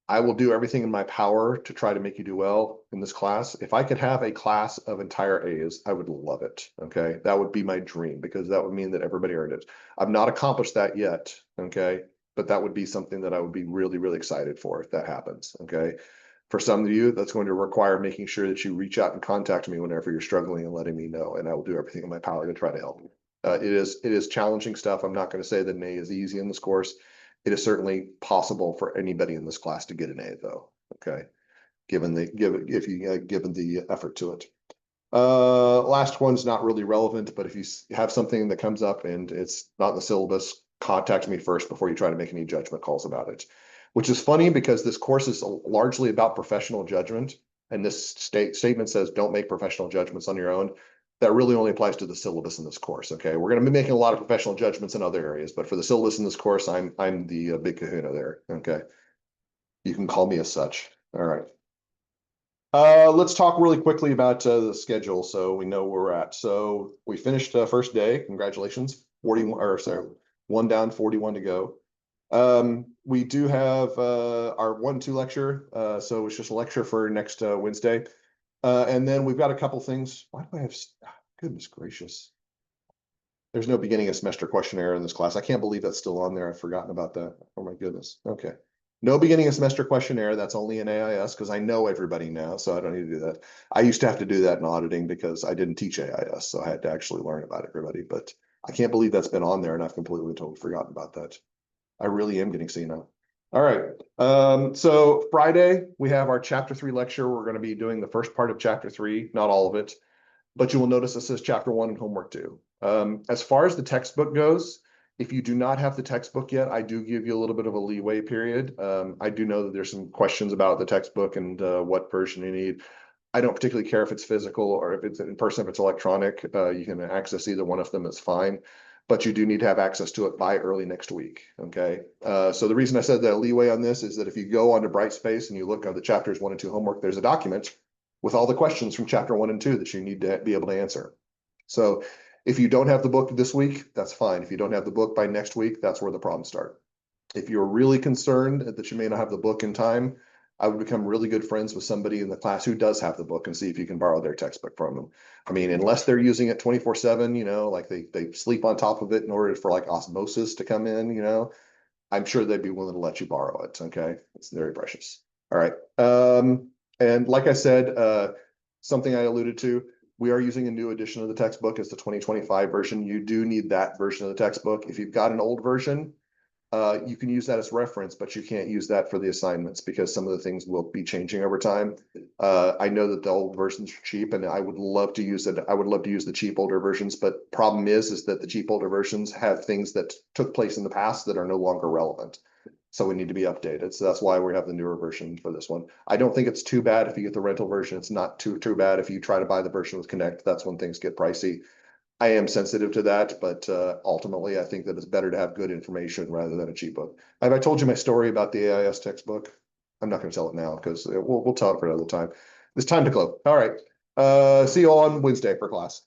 I will do everything in my power to try to make you do well in this class. If I could have a class of entire A's, I would love it. Okay. That would be my dream because that would mean that everybody earned it. I've not accomplished that yet. Okay. But that would be something that I would be really, really excited for if that happens. Okay. For some of you, that's going to require making sure that you reach out and contact me whenever you're struggling and letting me know. And I will do everything in my power to try to help you. It is challenging stuff. I'm not going to say that an A is easy in this course. It is certainly possible for anybody in this class to get an A, though. Okay, given the effort to it. Last one's not really relevant, but if you have something that comes up and it's not in the syllabus, contact me first before you try to make any judgment calls about it. Which is funny because this course is largely about professional judgment, and this statement says don't make professional judgments on your own. That really only applies to the syllabus in this course. Okay, we're going to be making a lot of professional judgments in other areas, but for the syllabus in this course, I'm the big kahuna there. Okay, you can call me as such. All right. Let's talk really quickly about the schedule so we know where we're at. So we finished first day. Congratulations. 41 or sorry, one down, 41 to go. We do have our 1-2 lecture. So it's just a lecture for next Wednesday. And then we've got a couple things. Why do I have, goodness gracious. There's no beginning of semester questionnaire in this class. I can't believe that's still on there. I've forgotten about that. Oh my goodness. Okay. No beginning of semester questionnaire. That's only in AIS because I know everybody now, so I don't need to do that. I used to have to do that in auditing because I didn't teach AIS, so I had to actually learn about everybody. But I can't believe that's been on there, and I've completely totally forgotten about that. I really am getting senile. All right. So Friday we have our chapter 3 lecture. We're going to be doing the first part of chapter 3, not all of it, but you will notice it says chapter 1 and homework 2. As far as the textbook goes, if you do not have the textbook yet, I do give you a little bit of a leeway period. I do know that there's some questions about the textbook and what version you need. I don't particularly care if it's physical or if it's in person, if it's electronic. You can access either one of them, it's fine. But you do need to have access to it by early next week, okay? So the reason I said that leeway on this is that if you go onto Brightspace and you look at the chapters 1 and 2 homework, there's a document with all the questions from chapter 1 and 2 that you need to be able to answer. So if you don't have the book this week, that's fine. If you don't have the book by next week, that's where the problems start. If you're really concerned that you may not have the book in time, I would become really good friends with somebody in the class who does have the book and see if you can borrow their textbook from them. I mean, unless they're using it 24/7, like they sleep on top of it in order for like osmosis to come in, I'm sure they'd be willing to let you borrow it. Okay. It's very precious. All right. And like I said, something I alluded to, we are using a new edition of the textbook. It's the 2025 version. You do need that version of the textbook. If you've got an old version, you can use that as reference, but you can't use that for the assignments because some of the things will be changing over time. I know that the old versions are cheap, and I would love to use it. I would love to use the cheap older versions, but problem is that the cheap older versions have things that took place in the past that are no longer relevant. So we need to be updated. So that's why we have the newer version for this one. I don't think it's too bad if you get the rental version. It's not too bad if you try to buy the version with Connect. That's when things get pricey. I am sensitive to that, but ultimately I think that it's better to have good information rather than a cheap book. Have I told you my story about the AIS textbook? I'm not going to tell it now because we'll tell it for another time. It's time to close. All right. See you all on Wednesday for class.